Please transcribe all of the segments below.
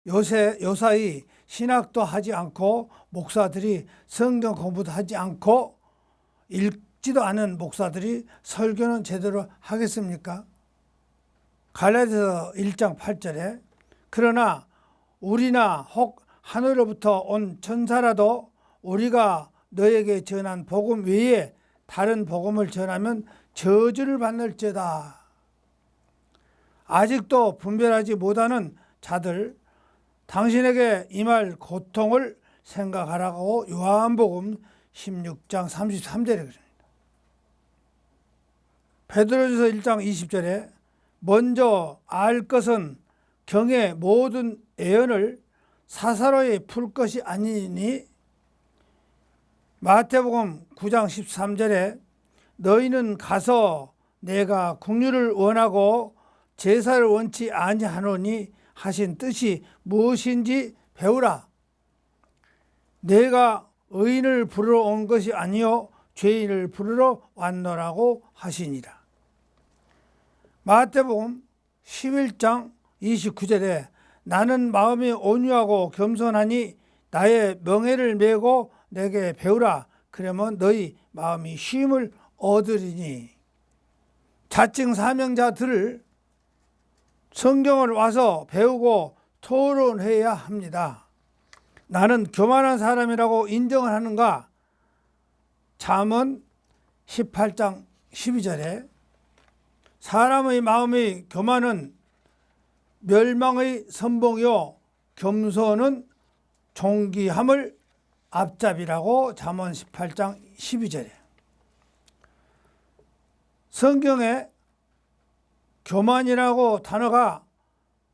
요사이 신학도 하지 않고 목사들이 성경 공부도 하지 않고 읽지도 않은 목사들이 설교는 제대로 하겠습니까? 갈라디아서 1장 8절에 그러나 우리나 혹 하늘로부터 온 천사라도 우리가 너에게 전한 복음 외에 다른 복음을 전하면 저주를 받을지어다. 아직도 분별하지 못하는 자들, 당신에게 임할 고통을 생각하라고 요한복음 16장 33절에 그럽니다. 베드로전서 1장 20절에 먼저 알 것은 경의 모든 애언을 사사로이 풀 것이 아니니, 마태복음 9장 13절에 너희는 가서 내가 긍휼을 원하고 제사를 원치 아니하노니 하신 뜻이 무엇인지 배우라. 내가 의인을 부르러 온 것이 아니요 죄인을 부르러 왔노라고 하시니라. 마태복음 11장 29절에 나는 마음이 온유하고 겸손하니 나의 명예를 메고 내게 배우라. 그러면 너희 마음이 쉼을 얻으리니. 자칭 사명자들을 성경을 와서 배우고 토론해야 합니다. 나는 교만한 사람이라고 인정을 하는가? 잠언 18장 12절에 사람의 마음의 교만은 멸망의 선봉이요 겸손은 존귀함을 앞잡이라고 잠언 18장 12절에 성경에 교만이라고 단어가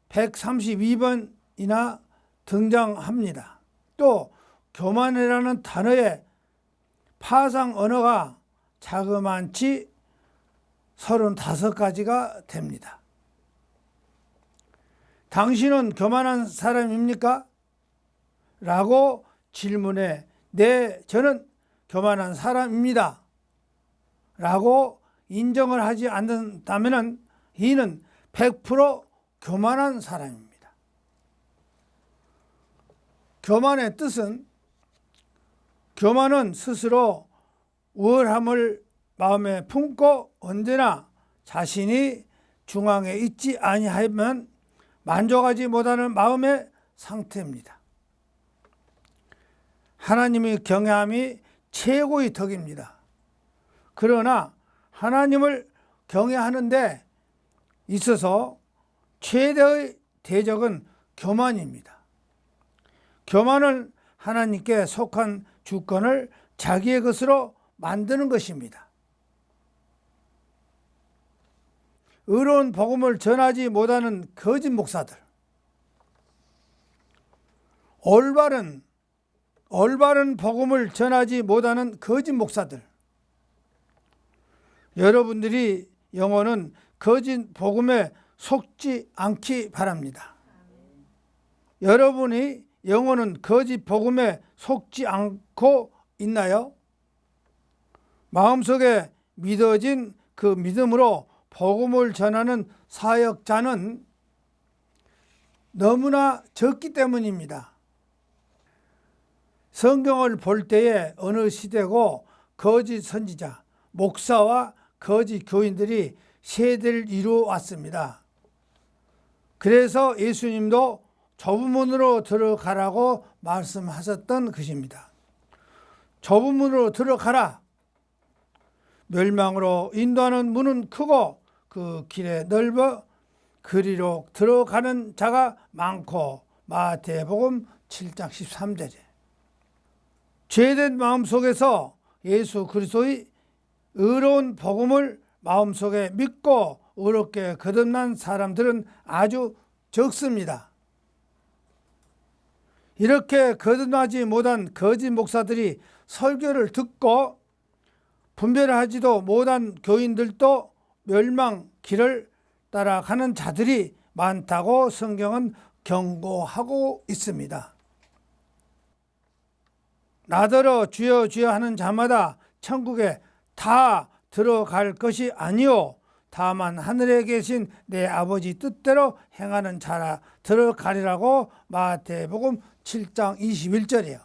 132번이나 등장합니다. 또 교만이라는 단어의 파상 언어가 자그만치 35가지가 됩니다. 당신은 교만한 사람입니까? 라고 질문에 네, 저는 교만한 사람입니다. 라고 인정을 하지 않는다면 이는 100% 교만한 사람입니다. 교만의 뜻은 교만은 스스로 우월함을 마음에 품고 언제나 자신이 중앙에 있지 아니하면 만족하지 못하는 마음의 상태입니다. 하나님의 경외함이 최고의 덕입니다. 그러나 하나님을 경외하는데 있어서 최대의 대적은 교만입니다. 교만은 하나님께 속한 주권을 자기의 것으로 만드는 것입니다. 의로운 복음을 전하지 못하는 거짓 목사들, 올바른 복음을 전하지 못하는 거짓 목사들, 여러분들이 영혼은 거짓 복음에 속지 않기 바랍니다. 여러분이 영혼은 거짓 복음에 속지 않고 있나요? 마음속에 믿어진 그 믿음으로 복음을 전하는 사역자는 너무나 적기 때문입니다. 성경을 볼 때에 어느 시대고 거짓 선지자, 목사와 거짓 교인들이 세대를 이루어 왔습니다. 그래서 예수님도 좁은 문으로 들어가라고 말씀하셨던 것입니다. 좁은 문으로 들어가라. 멸망으로 인도하는 문은 크고 그 길에 넓어 그리로 들어가는 자가 많고, 마태복음 7장 13절에 죄된 마음속에서 예수 그리스도의 의로운 복음을 마음속에 믿고 의롭게 거듭난 사람들은 아주 적습니다. 이렇게 거듭나지 못한 거짓 목사들이 설교를 듣고 분별하지도 못한 교인들도 멸망 길을 따라가는 자들이 많다고 성경은 경고하고 있습니다. 나더러 주여 주여 하는 자마다 천국에 다 들어갈 것이 아니요 다만 하늘에 계신 내 아버지 뜻대로 행하는 자라 들어가리라고 마태복음 7장 21절이에요.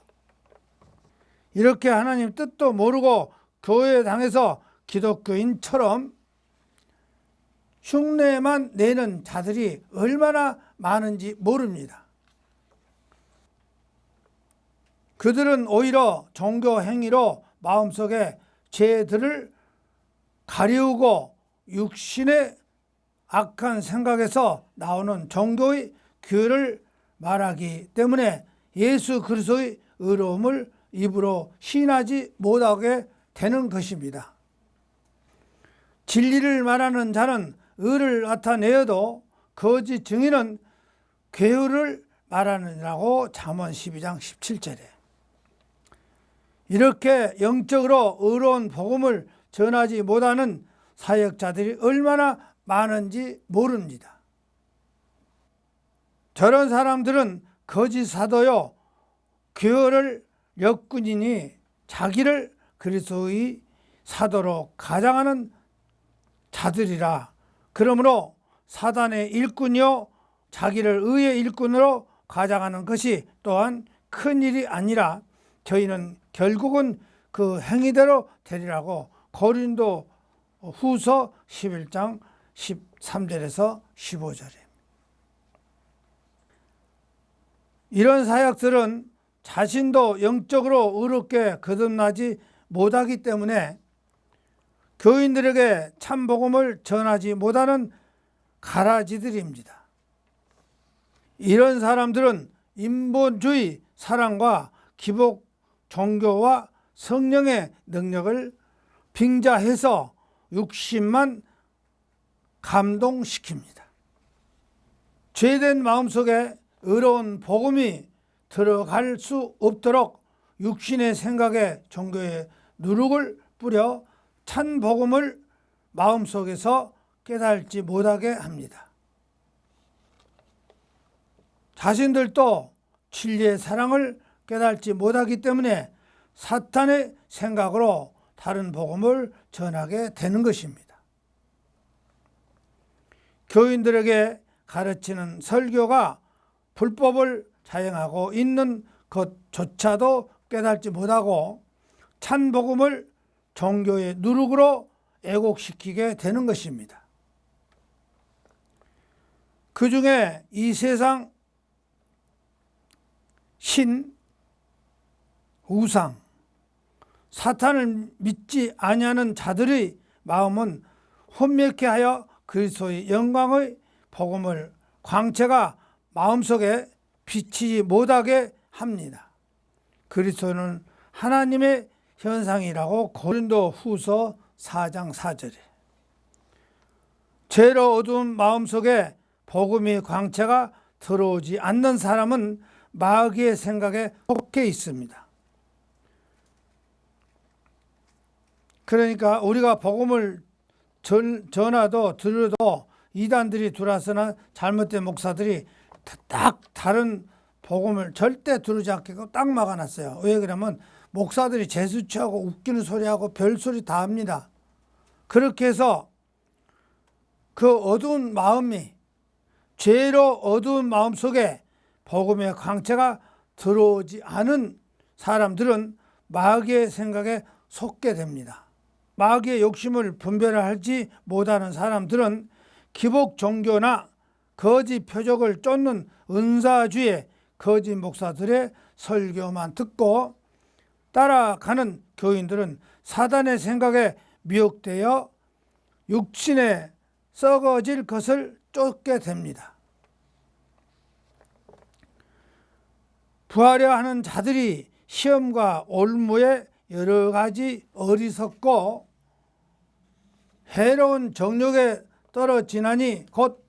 이렇게 하나님 뜻도 모르고 교회 당에서 기독교인처럼 흉내만 내는 자들이 얼마나 많은지 모릅니다. 그들은 오히려 종교 행위로 마음속에 죄들을 가리우고 육신의 악한 생각에서 나오는 종교의 교회를 말하기 때문에 예수 그리스도의 의로움을 입으로 시인하지 못하게 되는 것입니다. 진리를 말하는 자는 의를 나타내어도 거짓 증인은 괴유를 말하느라고 잠언 12장 17절에 이렇게 영적으로 의로운 복음을 전하지 못하는 사역자들이 얼마나 많은지 모릅니다. 저런 사람들은 거짓 사도요 교회를 역군이니 자기를 그리스도의 사도로 가장하는 자들이라. 그러므로 사단의 일꾼이요 자기를 의의 일꾼으로 가장하는 것이 또한 큰일이 아니라 저희는 결국은 그 행위대로 되리라고 고린도 후서 11장 13절에서 15절에 이런 사역들은 자신도 영적으로 의롭게 거듭나지 못하기 때문에 교인들에게 참복음을 전하지 못하는 가라지들입니다. 이런 사람들은 인본주의 사랑과 기복 종교와 성령의 능력을 빙자해서 육신만 감동시킵니다. 죄된 마음속에 의로운 복음이 들어갈 수 없도록 육신의 생각에 종교의 누룩을 뿌려 찬 복음을 마음속에서 깨달지 못하게 합니다. 자신들도 진리의 사랑을 깨달지 못하기 때문에 사탄의 생각으로 다른 복음을 전하게 되는 것입니다. 교인들에게 가르치는 설교가 불법을 자행하고 있는 것조차도 깨닫지 못하고 찬 복음을 종교의 누룩으로 애곡시키게 되는 것입니다. 그 중에 이 세상 신, 우상, 사탄을 믿지 아니하는 자들의 마음은 혼미케 하여 그리스도의 영광의 복음을 광채가 마음속에 비치지 못하게 합니다. 그리스도는 하나님의 현상이라고 고린도 후서 4장 4절에 죄로 어두운 마음속에 복음의 광채가 들어오지 않는 사람은 마귀의 생각에 속해 있습니다. 그러니까 우리가 복음을 전하도 들어도 이단들이 들어와서나 잘못된 목사들이 딱 다른 복음을 절대 들으지 않게 딱 막아놨어요. 왜 그러면 목사들이 재수치하고 웃기는 소리하고 별소리 다 합니다. 그렇게 해서 그 어두운 마음이 죄로 어두운 마음 속에 복음의 광채가 들어오지 않은 사람들은 마귀의 생각에 속게 됩니다. 마귀의 욕심을 분별하지 못하는 사람들은 기복 종교나 거짓 표적을 쫓는 은사주의 거짓 목사들의 설교만 듣고 따라가는 교인들은 사단의 생각에 미혹되어 육신에 썩어질 것을 쫓게 됩니다. 부하려 하는 자들이 시험과 올무에 여러 가지 어리석고 해로운 정욕에 떨어지나니 곧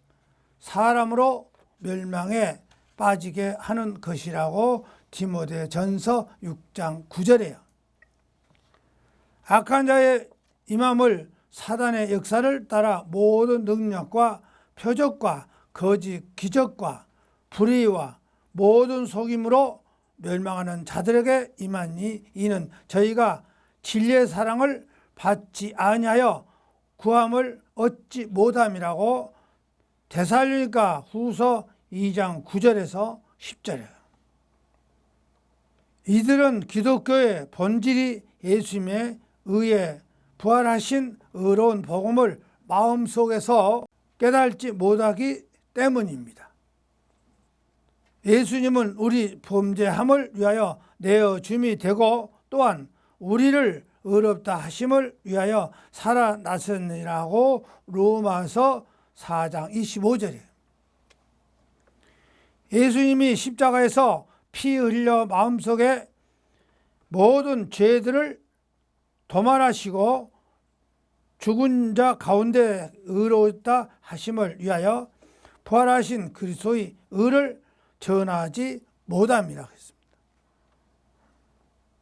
사람으로 멸망에 빠지게 하는 것이라고 디모데전서 6장 9절이에요. 악한 자의 임함을 사단의 역사를 따라 모든 능력과 표적과 거짓 기적과 불의와 모든 속임으로 멸망하는 자들에게 임하니 이는 저희가 진리의 사랑을 받지 아니하여 구함을 얻지 못함이라고 데살로니가 후서 2장 9절에서 10절이에요. 이들은 기독교의 본질이 예수님의 의에 부활하신 의로운 복음을 마음속에서 깨달지 못하기 때문입니다. 예수님은 우리 범죄함을 위하여 내어줌이 되고 또한 우리를 의롭다 하심을 위하여 살아나셨느니라고 로마서 4장 25절이에요. 예수님이 십자가에서 피 흘려 마음속에 모든 죄들을 도말하시고 죽은 자 가운데 의롭다 하심을 위하여 부활하신 그리스도의 의를 전하지 못함이라고 했습니다.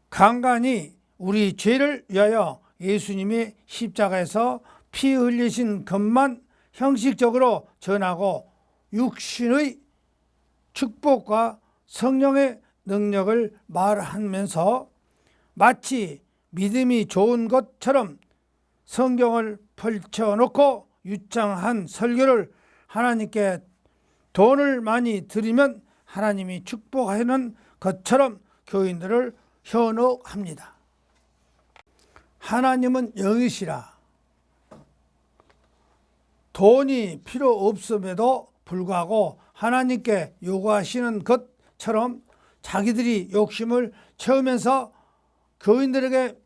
간간히 우리 죄를 위하여 예수님이 십자가에서 피 흘리신 것만 형식적으로 전하고 육신의 축복과 성령의 능력을 말하면서 마치 믿음이 좋은 것처럼 성경을 펼쳐놓고 유창한 설교를 하나님께 돈을 많이 들이면 하나님이 축복하는 것처럼 교인들을 현혹합니다. 하나님은 영이시라 돈이 필요 없음에도 불구하고 하나님께 요구하시는 것처럼 자기들이 욕심을 채우면서 교인들에게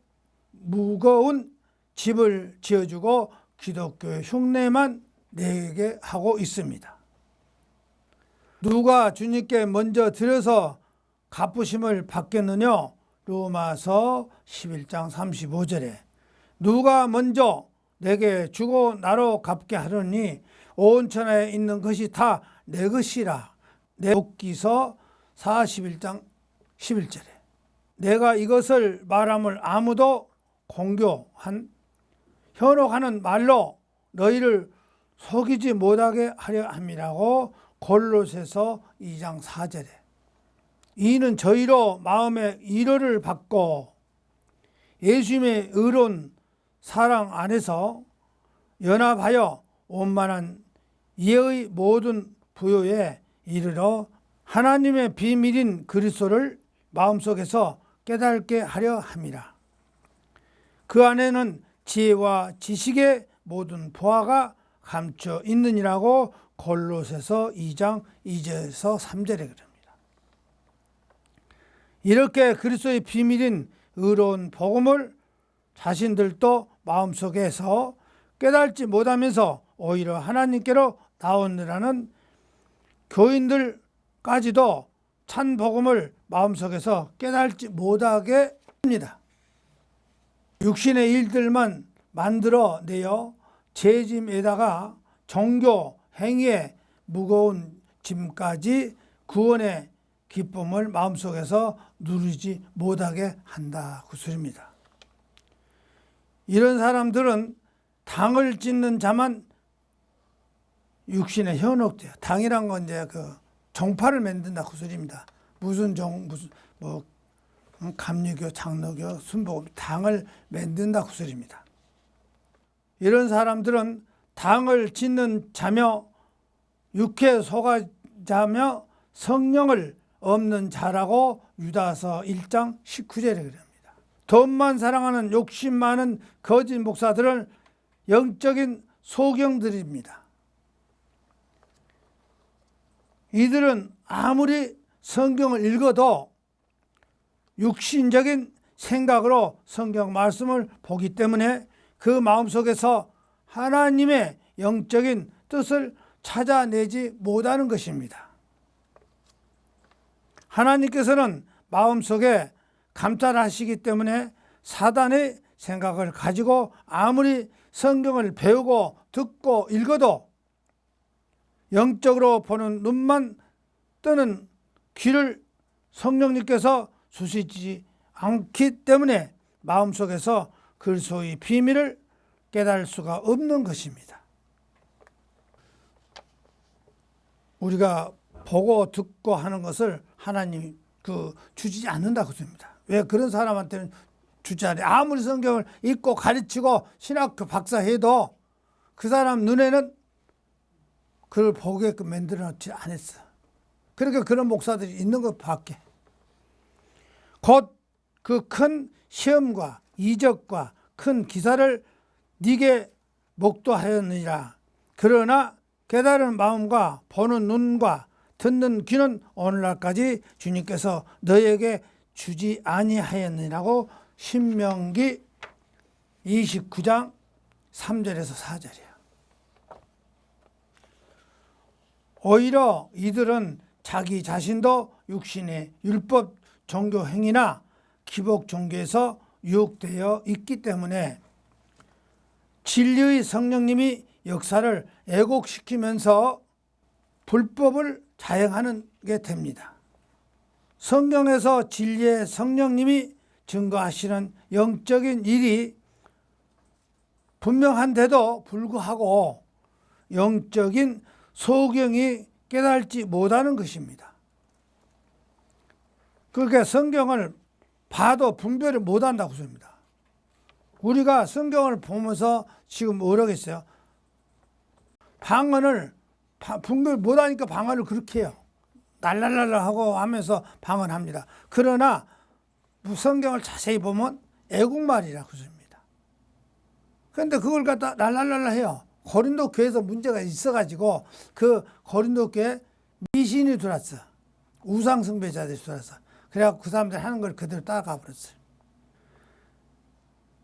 무거운 집을 지어주고 기독교의 흉내만 내게 하고 있습니다. 누가 주님께 먼저 드려서 갚으심을 받겠느냐? 로마서 11장 35절에 누가 먼저 내게 주고 나로 갚게 하려니 온 천하에 있는 것이 다 내 것이라. 욥기서 41장 11절에 내가 이것을 말함을 아무도 현혹하는 말로 너희를 속이지 못하게 하려 함이라고 골로새서 2장 4절에 이는 저희로 마음의 위로를 받고 예수님의 의로운 사랑 안에서 연합하여 원만한 이해의 모든 부요에 이르러 하나님의 비밀인 그리스도를 마음속에서 깨닫게 하려 함이라. 그 안에는 지혜와 지식의 모든 보화가 감춰 있느니라고 골로새서 2장 2절에서 3절에 그럽니다. 이렇게 그리스도의 비밀인 의로운 복음을 자신들도 마음속에서 깨닫지 못하면서 오히려 하나님께로 나오느라는 교인들까지도 찬 복음을 마음속에서 깨닫지 못하게 합니다. 육신의 일들만 만들어 내어 죄짐에다가 종교 행위의 무거운 짐까지 구원의 기쁨을 마음속에서 누리지 못하게 한다 그 소리입니다. 이런 사람들은 당을 짓는 자만 육신에 현혹돼요. 당이란 건 이제 그 종파를 만든다 그 소리입니다. 무슨 감리교, 장로교, 순복음 당을 만든다 그 소리입니다. 이런 사람들은 당을 짓는 자며 육회 소가자며 성령을 없는 자라고 유다서 1장 19절에 그럽니다. 돈만 사랑하는 욕심 많은 거짓 목사들은 영적인 소경들입니다. 이들은 아무리 성경을 읽어도 육신적인 생각으로 성경 말씀을 보기 때문에 그 마음속에서 하나님의 영적인 뜻을 찾아내지 못하는 것입니다. 하나님께서는 마음속에 감찰하시기 때문에 사단의 생각을 가지고 아무리 성경을 배우고 듣고 읽어도 영적으로 보는 눈만 뜨는 귀를 성령님께서 주시지 않기 때문에 마음속에서 그리스도의 비밀을 깨달을 수가 없는 것입니다. 우리가 보고 듣고 하는 것을 하나님이 주지 않는다 그럽니다. 왜 그런 사람한테는 주지 않아요? 아무리 성경을 읽고 가르치고 신학교 박사해도 그 사람 눈에는 그걸 보게끔 만들어 놓지 않았어. 그러니까 그런 목사들이 있는 것밖에. 곧 그 큰 시험과 이적과 큰 기사를 네게 목도하였느니라. 그러나 깨달은 마음과 보는 눈과 듣는 귀는 오늘날까지 주님께서 너에게 주지 아니하였느니라고 신명기 29장 3절에서 4절이야. 오히려 이들은 자기 자신도 육신의 율법 종교 행위나 기복 종교에서 유혹되어 있기 때문에 진리의 성령님이 역사를 왜곡시키면서 불법을 자행하는 게 됩니다. 성경에서 진리의 성령님이 증거하시는 영적인 일이 분명한데도 불구하고 영적인 소경이 깨달지 못하는 것입니다. 그러니까 성경을 봐도 분별을 못한다고 씁니다. 우리가 성경을 보면서 지금 뭐라겠어요? 방언을 분별 못하니까 방언을 그렇게 해요. 날랄랄라 하고 하면서 방언합니다. 그러나 성경을 자세히 보면 애국말이라고 씁니다. 그런데 그걸 갖다 날랄랄라 해요. 고린도 교회에서 문제가 있어가지고 그 고린도 교회에 미신이 들어왔어. 우상 숭배자들이 들어왔어. 그래갖고 그 사람들 하는 걸 그대로 따라가 버렸어요.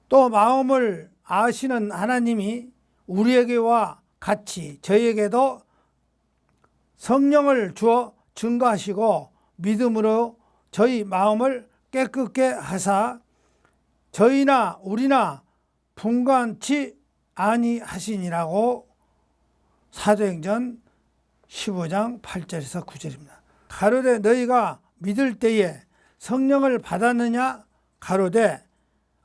또 마음을 아시는 하나님이 우리에게와 같이 저희에게도 성령을 주어 증거하시고 믿음으로 저희 마음을 깨끗게 하사 저희나 우리나 분간치 아니하시니라고 사도행전 15장 8절에서 9절입니다. 가로되 너희가 믿을 때에 성령을 받았느냐? 가로되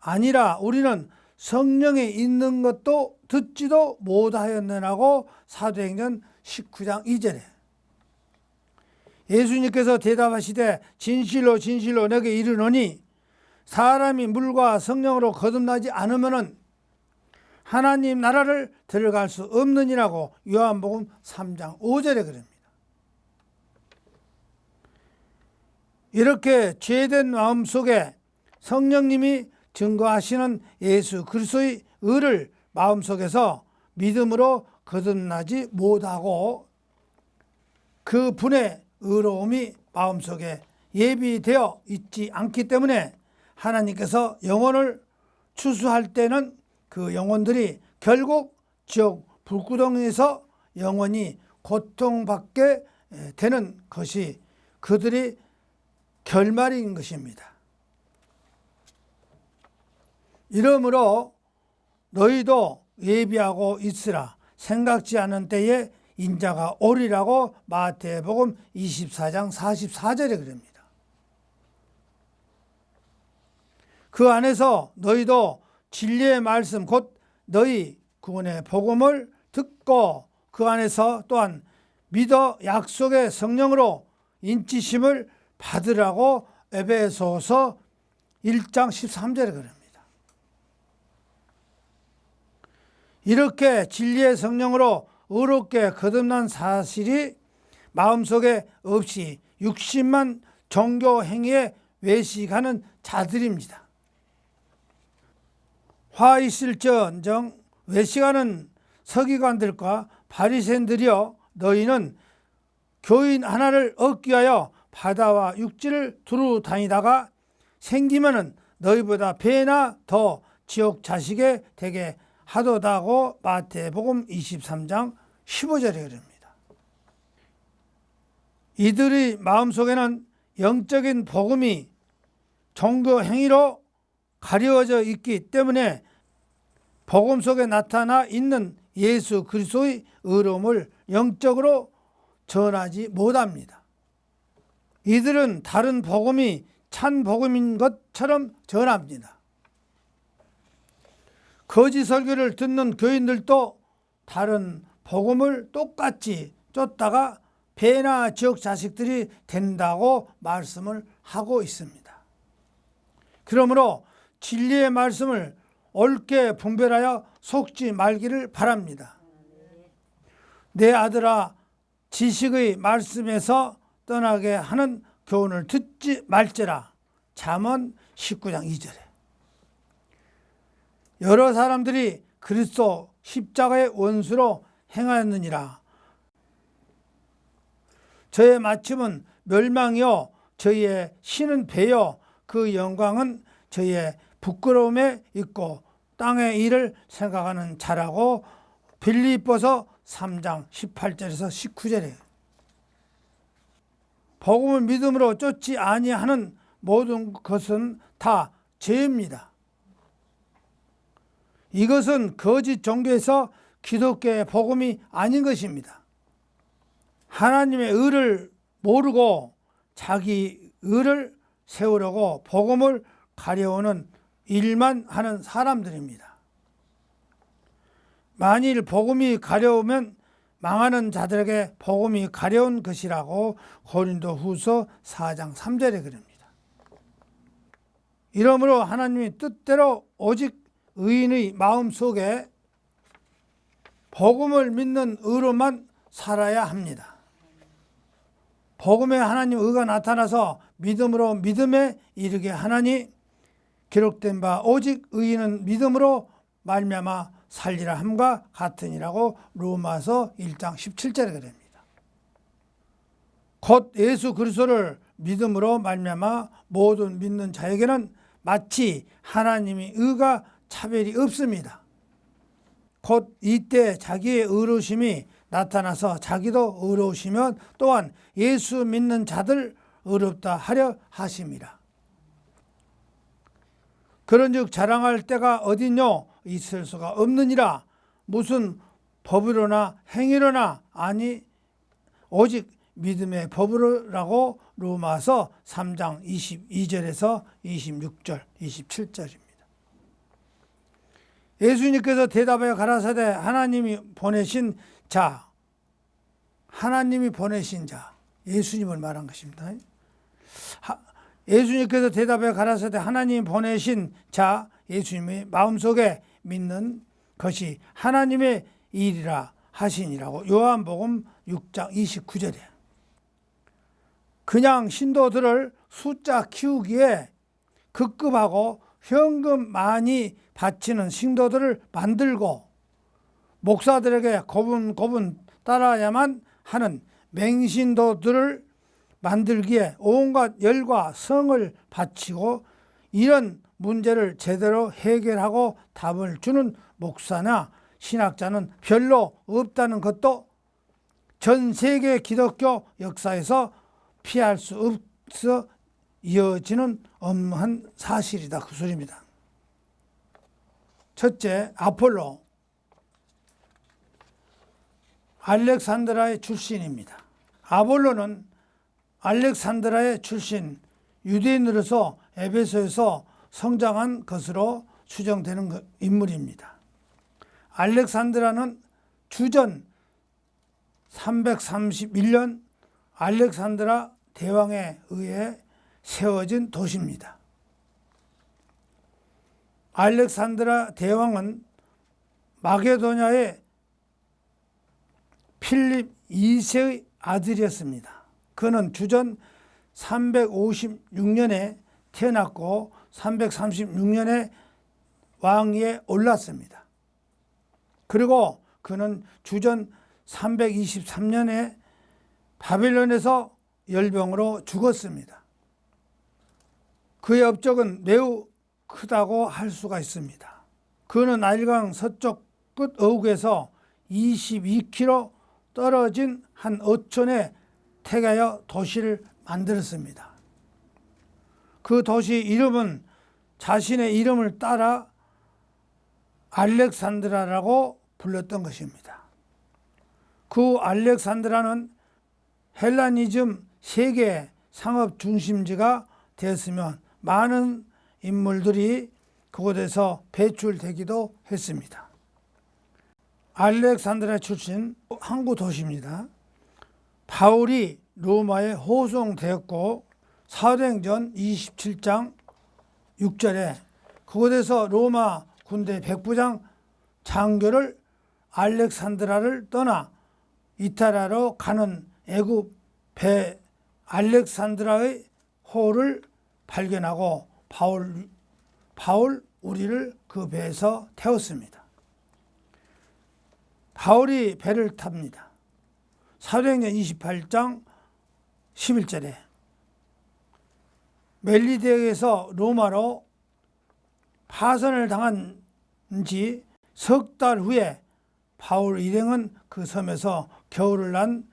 아니라 우리는 성령에 있는 것도 듣지도 못하였느라고 사도행전 19장 2절에 예수님께서 대답하시되 진실로 진실로 내게 이르노니 사람이 물과 성령으로 거듭나지 않으면은 하나님 나라를 들어갈 수 없느니라고 요한복음 3장 5절에 그럽니다. 이렇게 죄된 마음 속에 성령님이 증거하시는 예수 그리스도의 의를 마음속에서 믿음으로 거듭나지 못하고 그 분의 의로움이 마음속에 예비되어 있지 않기 때문에 하나님께서 영혼을 추수할 때는 그 영혼들이 결국 지옥 불구덩이에서 영원히 고통받게 되는 것이 그들이 결말인 것입니다. 이러므로 너희도 예비하고 있으라. 생각지 않은 때에 인자가 오리라고 마태복음 24장 44절에 그럽니다. 그 안에서 너희도 진리의 말씀 곧 너희 구원의 복음을 듣고 그 안에서 또한 믿어 약속의 성령으로 인치심을 받으라고 에베소서 1장 13절에 그럽니다. 이렇게 진리의 성령으로 의롭게 거듭난 사실이 마음속에 없이 육신만 종교 행위에 외식하는 자들입니다. 화 있을지언정 외식하는 서기관들과 바리새인들이여 너희는 교인 하나를 얻기 위하여 바다와 육지를 두루 다니다가 생기면은 너희보다 배나 더 지옥 자식에 되게 하도다고 마태복음 23장 15절에 그럽니다. 이들의 마음속에는 영적인 복음이 종교 행위로 가려져 있기 때문에 복음 속에 나타나 있는 예수 그리스도의 의로움을 영적으로 전하지 못합니다. 이들은 다른 복음이 참 복음인 것처럼 전합니다. 거짓 설교를 듣는 교인들도 다른 복음을 똑같이 쫓다가 배나 지옥 자식들이 된다고 말씀을 하고 있습니다. 그러므로 진리의 말씀을 옳게 분별하여 속지 말기를 바랍니다. 내 아들아 지식의 말씀에서 떠나게 하는 교훈을 듣지 말지라. 잠언 19장 2절에. 여러 사람들이 그리스도 십자가의 원수로 행하였느니라. 저의 마침은 멸망이요 저희의 신은 배요 그 영광은 저희의 부끄러움에 있고 땅의 일을 생각하는 자라고 빌립보서 3장 18절에서 19절에. 복음을 믿음으로 쫓지 아니하는 모든 것은 다 죄입니다. 이것은 거짓 종교에서 기독교의 복음이 아닌 것입니다. 하나님의 의를 모르고 자기 의를 세우려고 복음을 가려오는 일만 하는 사람들입니다. 만일 복음이 가려우면 망하는 자들에게 복음이 가려운 것이라고 고린도후서 4장 3절에 그럽니다. 이러므로 하나님의 뜻대로 오직 의인의 마음속에 복음을 믿는 의로만 살아야 합니다. 복음에 하나님 의가 나타나서 믿음으로 믿음에 이르게 하나니 기록된 바 오직 의인은 믿음으로 말미암아 살리라 함과 같으니라고 로마서 1장 17절에 그럽니다. 곧 예수 그리스도를 믿음으로 말미암아 모든 믿는 자에게는 마치 하나님의 의가 차별이 없습니다. 곧 이때 자기의 의로우심이 나타나서 자기도 의로우시면 또한 예수 믿는 자들 의롭다 하려 하심이라. 그런즉 자랑할 때가 어디뇨 있을 수가 없느니라. 무슨 법으로나 행위로나 아니 오직 믿음의 법으로라고 로마서 3장 22절에서 26절 27절입니다. 예수님께서 대답하여 가라사대 하나님이 보내신 자, 하나님이 보내신 자, 예수님을 말한 것입니다. 예수님께서 대답하여 가라사대 하나님이 보내신 자, 예수님의 마음속에 믿는 것이 하나님의 일이라 하시니라고 요한복음 6장 29절에. 그냥 신도들을 숫자 키우기에 급급하고 현금 많이 바치는 신도들을 만들고 목사들에게 고분고분 따라야만 하는 맹신도들을 만들기에 온갖 열과 성을 바치고 이런 문제를 제대로 해결하고 답을 주는 목사나 신학자는 별로 없다는 것도 전 세계 기독교 역사에서 피할 수 없어 이어지는 엄한 사실이다. 그 소리입니다. 첫째, 아폴로. 알렉산드라의 출신입니다. 아폴로는 알렉산드라의 출신 유대인으로서 에베소에서 성장한 것으로 추정되는 인물입니다. 알렉산드라는 주전 331년 알렉산드라 대왕에 의해 세워진 도시입니다. 알렉산드라 대왕은 마게도냐의 필립 2세의 아들이었습니다. 그는 주전 356년에 태어났고 336년에 왕위에 올랐습니다. 그리고 그는 주전 323년에 바벨론에서 열병으로 죽었습니다. 그의 업적은 매우 크다고 할 수가 있습니다. 그는 나일강 서쪽 끝 어국에서 22km 떨어진 한 어촌에 택하여 도시를 만들었습니다. 그 도시 이름은 자신의 이름을 따라 알렉산드라라고 불렀던 것입니다. 그 알렉산드라는 헬라니즘 세계 상업 중심지가 되었으면 많은 인물들이 그곳에서 배출되기도 했습니다. 알렉산드라 출신 항구 도시입니다. 바울이 로마에 호송되었고 사도행전 27장 6절에 그곳에서 로마 군대 백부장 장교를 알렉산드라를 떠나 이탈하러 가는 애굽 배 알렉산드라의 호를 발견하고 바울 우리를 그 배에서 태웠습니다. 바울이 배를 탑니다. 사도행전 28장 11절에 멜리데에서 로마로 파선을 당한 지 석 달 후에 바울 일행은 그 섬에서 겨울을 난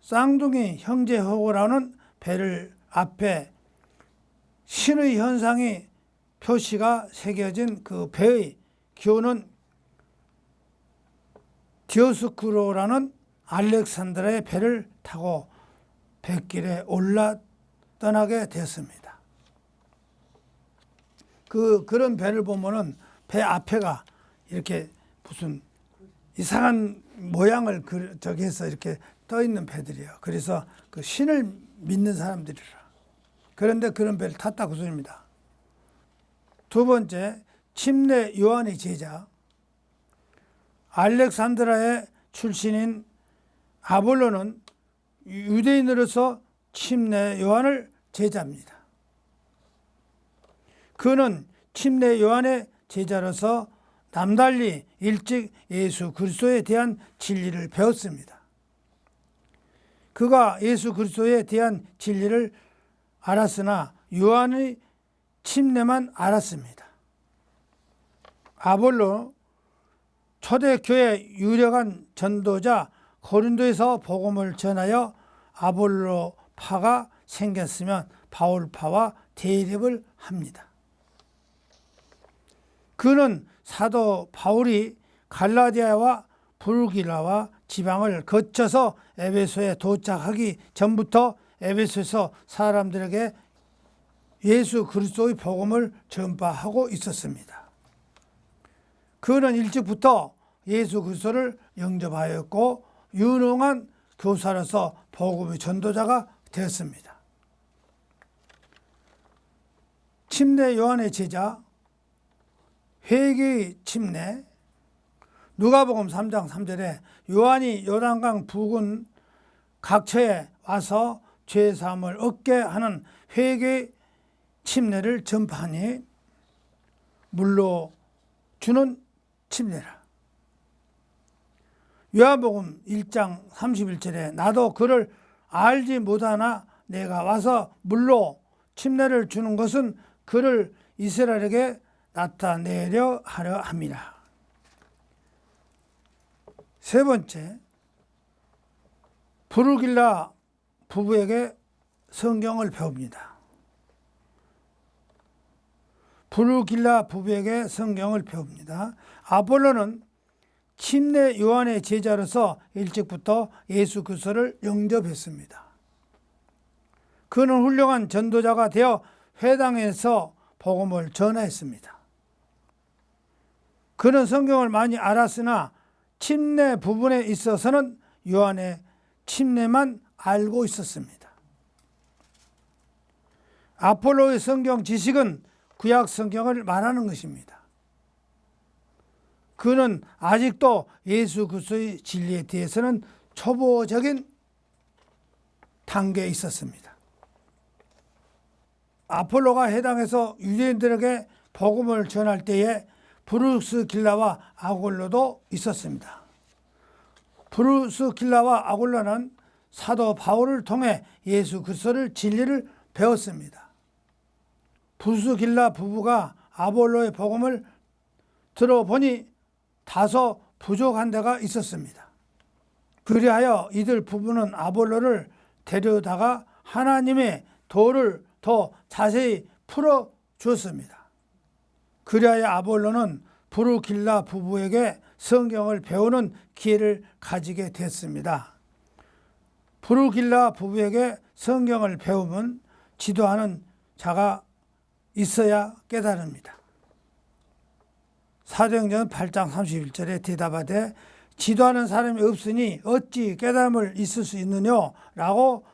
쌍둥이 형제호라는 배를 앞에 신의 현상이 표시가 새겨진 그 배의 기호는 디오스쿠로라는 알렉산드라의 배를 타고 뱃길에 올라 떠나게 되었습니다. 그런 배를 보면은 배 앞에가 이렇게 무슨 이상한 모양을 해서 이렇게 떠 있는 배들이에요. 그래서 그 신을 믿는 사람들이라. 그런데 그런 배를 탔다 그 소리입니다. 두 번째, 침례 요한의 제자 알렉산드라의 출신인 아볼로는 유대인으로서 침례 요한을 제자입니다. 그는 침례 요한의 제자로서 남달리 일찍 예수 그리스도에 대한 진리를 배웠습니다. 그가 예수 그리스도에 대한 진리를 알았으나 요한의 침례만 알았습니다. 아볼로 초대교회 유력한 전도자 고린도에서 복음을 전하여 아볼로파가 생겼으면 바울파와 대립을 합니다. 그는 사도 바울이 갈라디아와 부르기라와 지방을 거쳐서 에베소에 도착하기 전부터 에베소에서 사람들에게 예수 그리스도의 복음을 전파하고 있었습니다. 그는 일찍부터 예수 그리스도를 영접하였고 유능한 교사로서 복음의 전도자가 되었습니다. 침례 요한의 제자 회개의 침례 누가복음 3장 3절에 요한이 요단강 부근 각처에 와서 죄사함을 얻게 하는 회개의 침례를 전파하니 물로 주는 침례라. 요한복음 1장 31절에 나도 그를 알지 못하나 내가 와서 물로 침례를 주는 것은 그를 이스라엘에게 나타내려 하려 함이라. 세 번째, 부르길라 부부에게 성경을 배웁니다. 부르길라 부부에게 성경을 배웁니다. 아볼로는 침례 요한의 제자로서 일찍부터 예수 그리스도를 영접했습니다. 그는 훌륭한 전도자가 되어 회당에서 복음을 전하였습니다. 그는 성경을 많이 알았으나 침례 부분에 있어서는 요한의 침례만 알고 있었습니다. 아폴로의 성경 지식은 구약 성경을 말하는 것입니다. 그는 아직도 예수 그리스도의 진리에 대해서는 초보적인 단계에 있었습니다. 아폴로가 해당해서 유대인들에게 복음을 전할 때에 브루스길라와 아골로도 있었습니다. 브루스길라와 아골로는 사도 바울을 통해 예수 그리스도를 진리를 배웠습니다. 브루스길라 부부가 아볼로의 복음을 들어보니 다소 부족한 데가 있었습니다. 그리하여 이들 부부는 아볼로를 데려다가 하나님의 도를 더 자세히 풀어주었습니다. 그리하여 아볼로는 브루길라 부부에게 성경을 배우는 기회를 가지게 됐습니다. 브루길라 부부에게 성경을 배우면 지도하는 자가 있어야 깨달습니다. 사도행전 8장 31절에 대답하되 지도하는 사람이 없으니 어찌 깨달음을 있을 수 있느냐 라고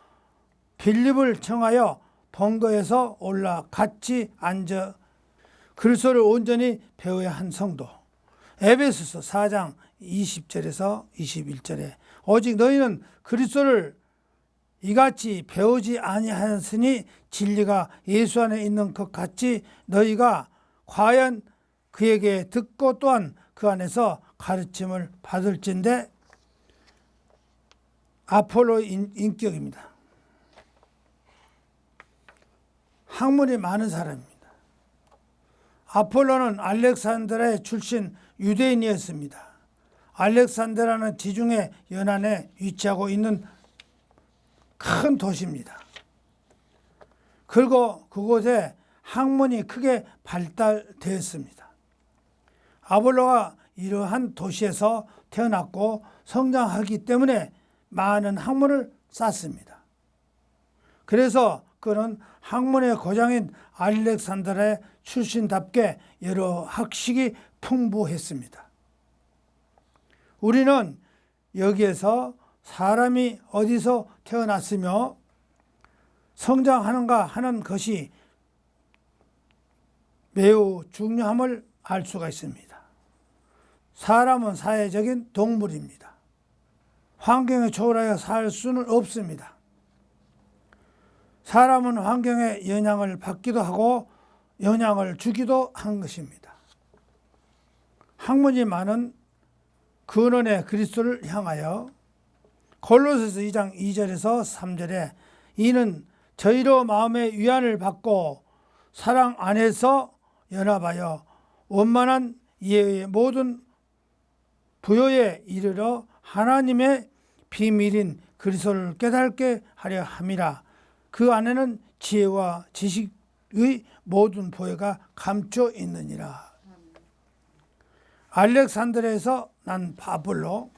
빌립을 청하여 번거에서 올라 같이 앉아 그리스도를 온전히 배워야 한 성도. 에베소서 4장 20절에서 21절에 오직 너희는 그리스도를 이같이 배우지 아니하였으니 진리가 예수 안에 있는 것 같이 너희가 과연 그에게 듣고 또한 그 안에서 가르침을 받을진대. 아폴로 인격입니다. 학문이 많은 사람입니다. 아폴로는 알렉산드라의 출신 유대인이었습니다. 알렉산드라는 지중해 연안에 위치하고 있는 큰 도시입니다. 그리고 그곳에 학문이 크게 발달되었습니다. 아폴로가 이러한 도시에서 태어났고 성장하기 때문에 많은 학문을 쌓습니다. 그래서 그는 학문의 고장인 알렉산드라의 출신답게 여러 학식이 풍부했습니다. 우리는 여기에서 사람이 어디서 태어났으며 성장하는가 하는 것이 매우 중요함을 알 수가 있습니다. 사람은 사회적인 동물입니다. 환경에 초월하여 살 수는 없습니다. 사람은 환경에 영향을 받기도 하고 영향을 주기도 한 것입니다. 학문이 많은 근원의 그리스도를 향하여 골로새서 2장 2절에서 3절에 이는 저희로 마음의 위안을 받고 사랑 안에서 연합하여 원만한 이해의 모든 부요에 이르러 하나님의 비밀인 그리스도를 깨닫게 하려 함이라. 그 안에는 지혜와 지식의 모든 보혜가 감춰 있느니라. 알렉산드리아에서 난 아폴로,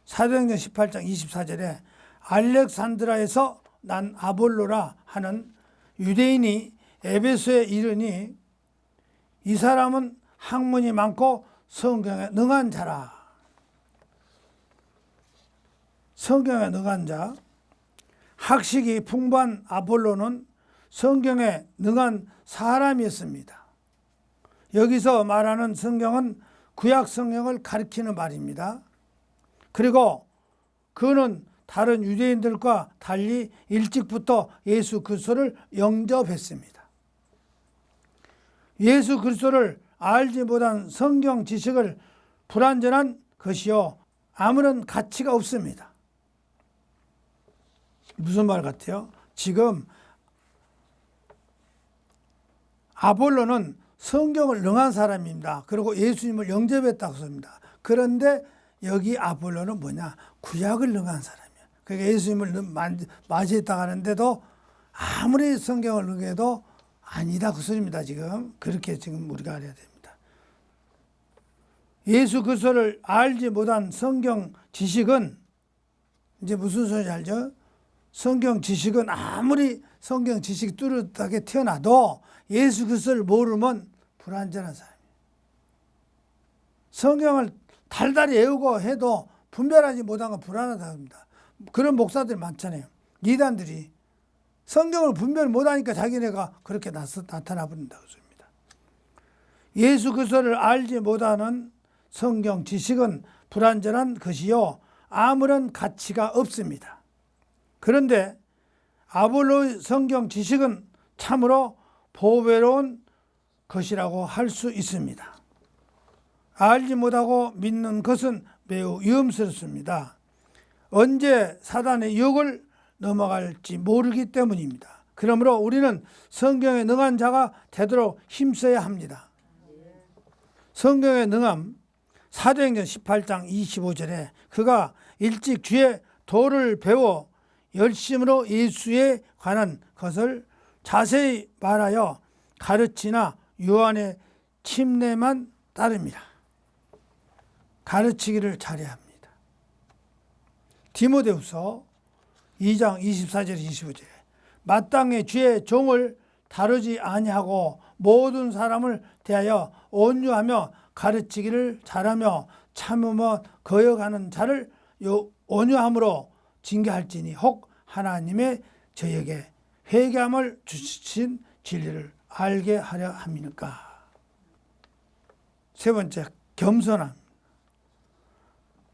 사도행전 18장 24절에 알렉산드라에서 난 아볼로라 하는 유대인이 에베소에 이르니 이 사람은 학문이 많고 성경에 능한 자라. 성경에 능한 자, 학식이 풍부한 아볼로는 성경에 능한 사람이었습니다. 여기서 말하는 성경은 구약 성경을 가리키는 말입니다. 그리고 그는 다른 유대인들과 달리 일찍부터 예수 그리스도를 영접했습니다. 예수 그리스도를 알지 못한 성경 지식을 불완전한 것이요 아무런 가치가 없습니다. 무슨 말 같아요? 지금 아볼로는 성경을 능한 사람입니다. 그리고 예수님을 영접했다고 합니다. 그런데 여기 아볼로는 뭐냐? 구약을 능한 사람이야. 그러니까 예수님을 맞이했다고 하는데도 아무리 성경을 능해도 아니다 그 소리입니다. 지금 그렇게 지금 우리가 알아야 됩니다. 예수 그리스도를 알지 못한 성경 지식은 이제 무슨 소리인지 알죠? 성경 지식은 아무리 성경 지식이 뚜렷하게 태어나도 예수 그리스도를 모르면 불완전한 사람이에요. 성경을 달달이 외우고 해도 분별하지 못한 건 불안하다고 합니다. 그런 목사들 많잖아요. 이단들이 성경을 분별 못하니까 자기네가 그렇게 나타나 버린다고 합니다. 예수 그리스도를 알지 못하는 성경 지식은 불완전한 것이요 아무런 가치가 없습니다. 그런데 아볼로의 성경 지식은 참으로 보배로운 것이라고 할 수 있습니다. 알지 못하고 믿는 것은 매우 위험스럽습니다. 언제 사단의 유혹을 넘어갈지 모르기 때문입니다. 그러므로 우리는 성경에 능한 자가 되도록 힘써야 합니다. 성경에 능함, 사도행전 18장 25절에 그가 일찍 주의 도를 배워 열심으로 예수에 관한 것을 자세히 말하여 가르치나 요한의 침례만 따릅니다. 가르치기를 잘해야 합니다. 디모데후서 2장 24절 25절에 마땅히 주의 종을 다루지 아니하고 모든 사람을 대하여 온유하며 가르치기를 잘하며 참으며 거역하는 자를 온유함으로 징계할지니 혹 하나님의 저에게 회개함을 주신 진리를 알게 하려 함이니까. 세 번째, 겸손함.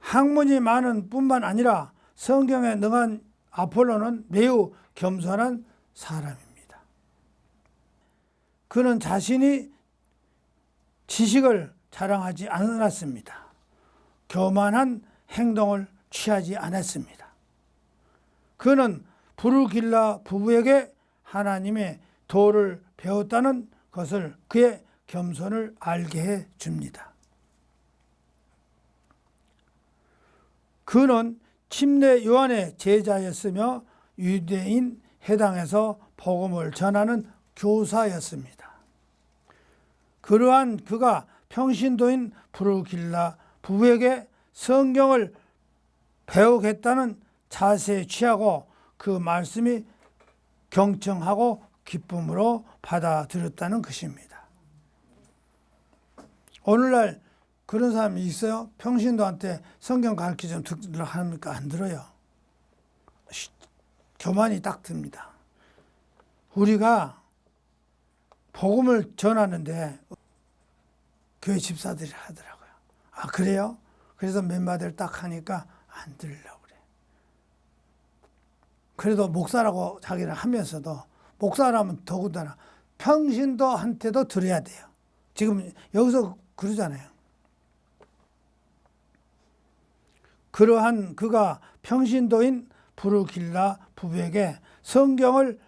학문이 많은 뿐만 아니라 성경에 능한 아폴로는 매우 겸손한 사람입니다. 그는 자신이 지식을 자랑하지 않았습니다. 교만한 행동을 취하지 않았습니다. 그는 브루길라 부부에게 하나님의 도를 배웠다는 것을 그의 겸손을 알게 해 줍니다. 그는 침례 요한의 제자였으며 유대인 회당에서 복음을 전하는 교사였습니다. 그러한 그가 평신도인 브루길라 부부에게 성경을 배우겠다는 자세에 취하고 그 말씀이 경청하고 기쁨으로 받아들였다는 것입니다. 오늘날 그런 사람이 있어요? 평신도한테 성경 가르쳐 좀 듣으려 합니까? 안 들어요. 교만이 딱 듭니다. 우리가 복음을 전하는데 교회 집사들이 하더라고요. 아, 그래요? 그래서 몇 마디를 딱 하니까 안 들으려고 그래. 그래도 목사라고 자기를 하면서도 목사라면 더군다나 평신도한테도 들어야 돼요. 지금 여기서 그러잖아요. 그러한 그가 평신도인 브루길라 부부에게 성경을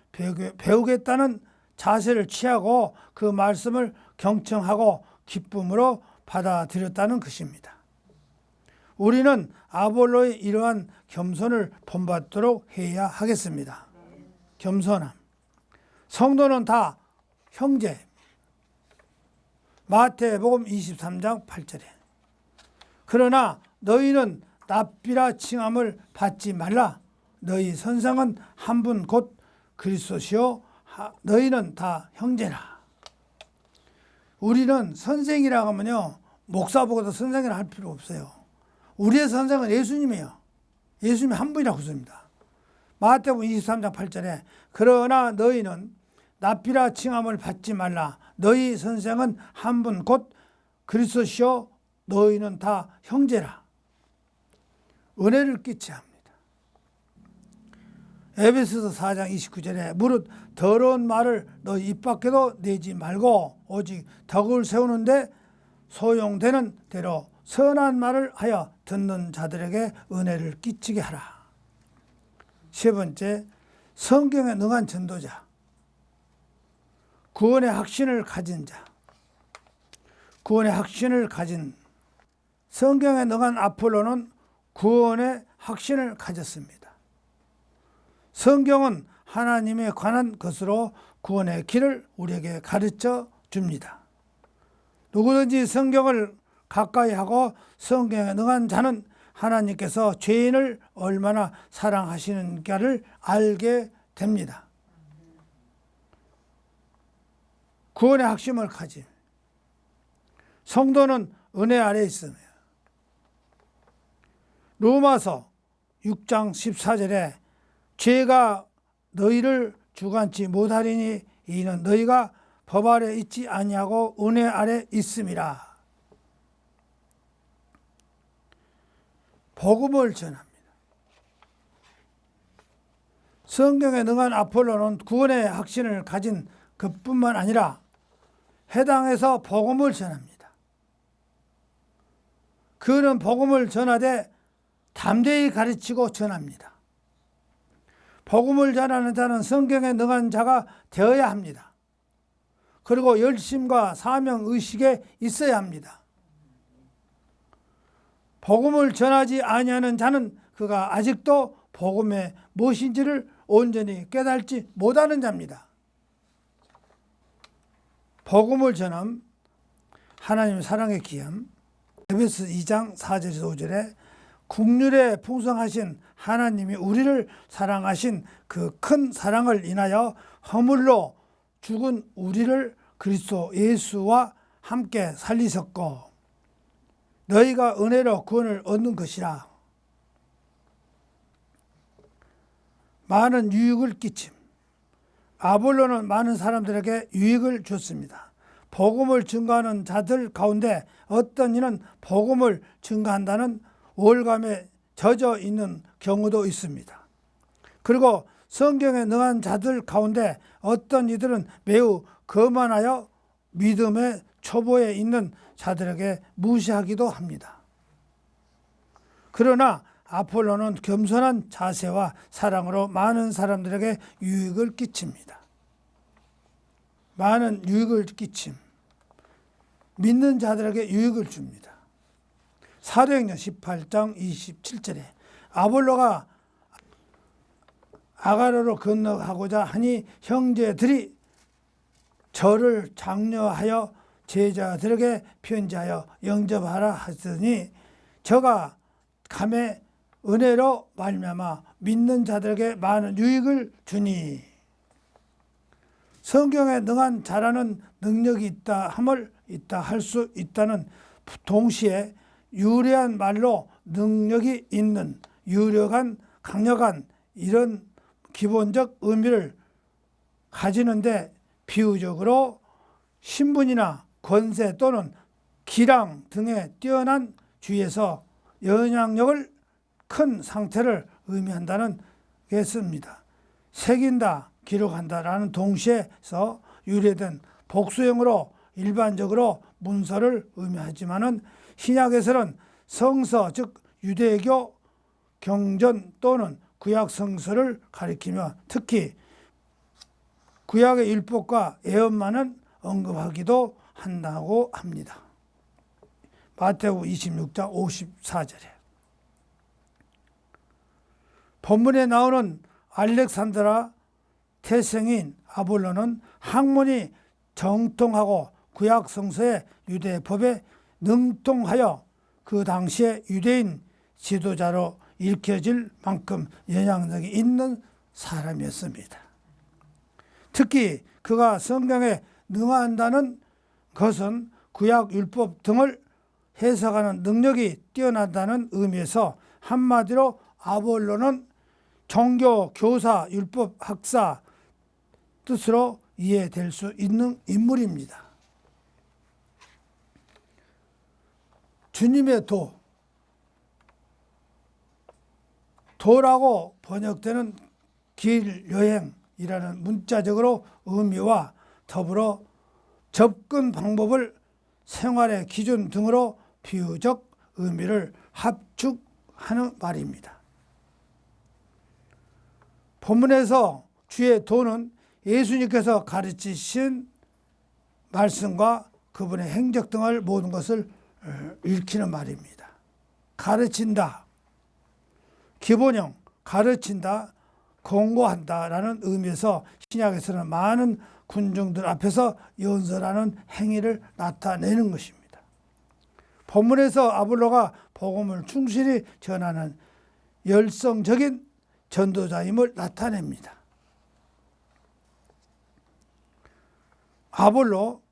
배우겠다는 자세를 취하고 그 말씀을 경청하고 기쁨으로 받아들였다는 것입니다. 우리는 아볼로의 이러한 겸손을 본받도록 해야 하겠습니다. 겸손함. 성도는 다 형제. 마태복음 23장 8절에 그러나 너희는 납비라 칭함을 받지 말라. 너희 선생은 한 분 곧 그리스도시요 너희는 다 형제라. 우리는 선생이라고 하면요, 목사보고도 선생이라 할 필요 없어요. 우리의 선생은 예수님이에요. 예수님이 한 분이라고 했습니다. 마태복음 23장 8절에 그러나 너희는 납비라 칭함을 받지 말라. 너희 선생은 한 분 곧 그리스도시요 너희는 다 형제라. 은혜를 끼쳐야 합니다. 에베소서 4장 29절에 무릇 더러운 말을 너 입 밖에도 내지 말고 오직 덕을 세우는데 소용되는 대로 선한 말을 하여 듣는 자들에게 은혜를 끼치게 하라. 세 번째, 성경에 능한 전도자. 구원의 확신을 가진 자. 구원의 확신을 가진 성경에 능한 아폴로는 구원의 확신을 가졌습니다. 성경은 하나님에 관한 것으로 구원의 길을 우리에게 가르쳐 줍니다. 누구든지 성경을 가까이 하고 성경에 능한 자는 하나님께서 죄인을 얼마나 사랑하시는가를 알게 됩니다. 구원의 확신을 가진 성도는 은혜 아래에 있습니다. 로마서 6장 14절에 죄가 너희를 주관치 못하리니 이는 너희가 법 아래 있지 아니하고 은혜 아래 있음이라. 복음을 전합니다. 성경에 능한 아폴로는 구원의 확신을 가진 그뿐만 아니라 해당에서 복음을 전합니다. 그는 복음을 전하되 담대히 가르치고 전합니다. 복음을 전하는 자는 성경에 능한 자가 되어야 합니다. 그리고 열심과 사명의식에 있어야 합니다. 복음을 전하지 아니하는 자는 그가 아직도 복음의 무엇인지를 온전히 깨달지 못하는 자입니다. 복음을 전함, 하나님의 사랑의 기함, 에베소 2장 4절에서 5절에 국률에 풍성하신 하나님이 우리를 사랑하신 그 큰 사랑을 인하여 허물로 죽은 우리를 그리스도 예수와 함께 살리셨고 너희가 은혜로 구원을 얻는 것이라. 많은 유익을 끼침. 아볼로는 많은 사람들에게 유익을 줬습니다. 복음을 증거하는 자들 가운데 어떤 이는 복음을 증거한다는 우월감에 젖어 있는 경우도 있습니다. 그리고 성경에 능한 자들 가운데 어떤 이들은 매우 거만하여 믿음의 초보에 있는 자들에게 무시하기도 합니다. 그러나 아폴로는 겸손한 자세와 사랑으로 많은 사람들에게 유익을 끼칩니다. 많은 유익을 끼침, 믿는 자들에게 유익을 줍니다. 사도행전 18장 27절에 아볼로가 아가로로 건너가고자 하니 형제들이 저를 장려하여 제자들에게 편지하여 영접하라 하더니 저가 감에 은혜로 말미암아 믿는 자들에게 많은 유익을 주니. 성경에 능한 자라는 능력이 있다 함을 있다 할 수 있다는 동시에 유리한 말로 능력이 있는 유력한 강력한 이런 기본적 의미를 가지는데 비유적으로 신분이나 권세 또는 기량 등의 뛰어난 주위에서 영향력을 큰 상태를 의미한다는 것입니다. 새긴다, 기록한다라는 동시에서 유래된 복수형으로 일반적으로 문서를 의미하지만은 신약에서는 성서 즉 유대교 경전 또는 구약 성서를 가리키며 특히 구약의 율법과 예언만은 언급하기도 한다고 합니다. 마태복음 26장 54절에 본문에 나오는 알렉산드라 태생인 아볼로는 학문이 정통하고 구약 성서의 유대법에 능통하여 그 당시에 유대인 지도자로 일컬어질 만큼 영향력이 있는 사람이었습니다. 특히 그가 성경에 능한다는 것은 구약 율법 등을 해석하는 능력이 뛰어난다는 의미에서 한마디로 아볼로는 종교 교사 율법 학사 뜻으로 이해될 수 있는 인물입니다. 주님의 도라고 번역되는 길 여행이라는 문자적으로 의미와 더불어 접근 방법을 생활의 기준 등으로 비유적 의미를 합축하는 말입니다. 본문에서 주의 도는 예수님께서 가르치신 말씀과 그분의 행적 등을 모든 것을 일으키는 말입니다. 가르친다, 기본형, 가르친다, 공고한다라는 의미에서 신약에서는 많은 군중들 앞에서 연설하는 행위를 나타내는 것입니다. 본문에서 아볼로가 복음을 충실히 전하는 열성적인 전도자임을 나타냅니다. 아볼로,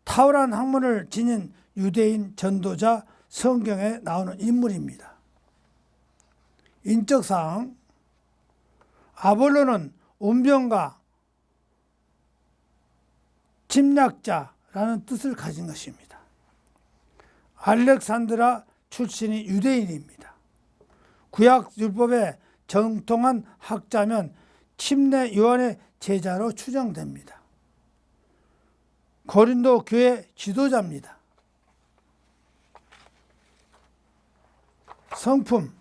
탁월한 학문을 지닌 유대인 전도자, 성경에 나오는 인물입니다. 인적사항, 아볼로는 운명가, 침략자라는 뜻을 가진 것입니다. 알렉산드라 출신이 유대인입니다. 구약 율법의 정통한 학자면 침례 요한의 제자로 추정됩니다. 고린도 교회 지도자입니다. 성품,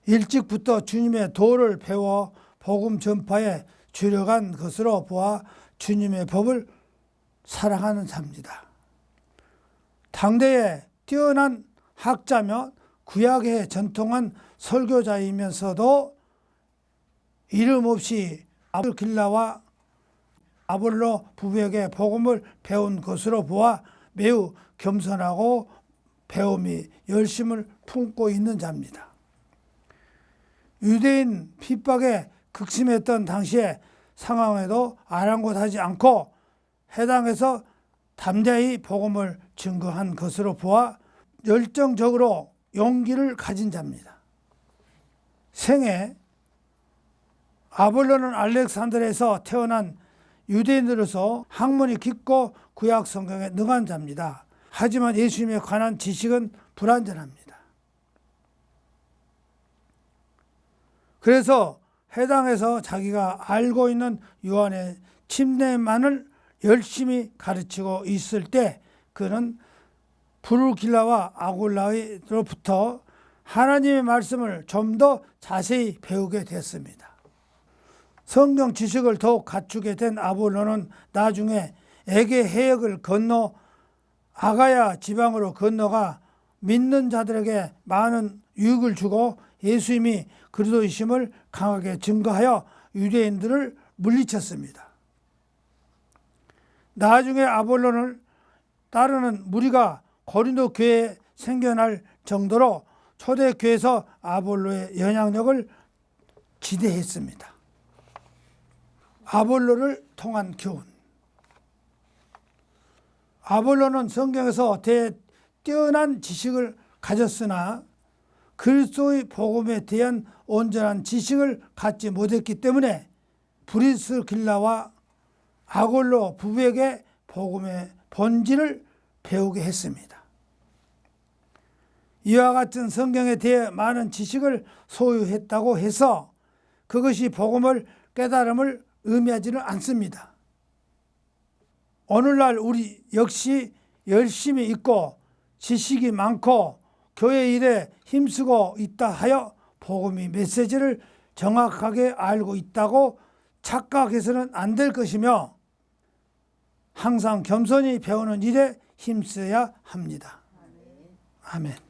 일찍부터 주님의 도를 배워 복음 전파에 주력한 것으로 보아 주님의 법을 사랑하는 자입니다. 당대의 뛰어난 학자며 구약의 전통한 설교자이면서도 이름 없이 아볼길라와 아볼로 부부에게 복음을 배운 것으로 보아 매우 겸손하고 배움이 열심을 품고 있는 자입니다. 유대인 핍박에 극심했던 당시의 상황에도 아랑곳하지 않고 해당에서 담대히 복음을 증거한 것으로 보아 열정적으로 용기를 가진 자입니다. 생애 아볼로는 알렉산드리아에서 태어난 유대인으로서 학문이 깊고 구약 성경에 능한 자입니다. 하지만 예수님에 관한 지식은 불완전합니다. 그래서 해당에서 자기가 알고 있는 요한의 침례만을 열심히 가르치고 있을 때 그는 브루길라와 아굴라로부터 하나님의 말씀을 좀 더 자세히 배우게 됐습니다. 성경 지식을 더욱 갖추게 된 아볼로는 나중에 에게 해역을 건너 아가야 지방으로 건너가 믿는 자들에게 많은 유익을 주고 예수님이 그리스도이심을 강하게 증거하여 유대인들을 물리쳤습니다. 나중에 아볼로를 따르는 무리가 고린도 교회에 생겨날 정도로 초대교회에서 아볼로의 영향력을 지대했습니다. 아볼로를 통한 교훈. 아볼로는 성경에서 뛰어난 지식을 가졌으나 그리스도의 복음에 대한 온전한 지식을 갖지 못했기 때문에 브리스길라와 아골로 부부에게 복음의 본질을 배우게 했습니다. 이와 같은 성경에 대해 많은 지식을 소유했다고 해서 그것이 복음을 깨달음을 의미하지는 않습니다. 오늘날 우리 역시 열심히 있고 지식이 많고 교회 일에 힘쓰고 있다 하여 복음의 메시지를 정확하게 알고 있다고 착각해서는 안 될 것이며 항상 겸손히 배우는 일에 힘써야 합니다. 아멘.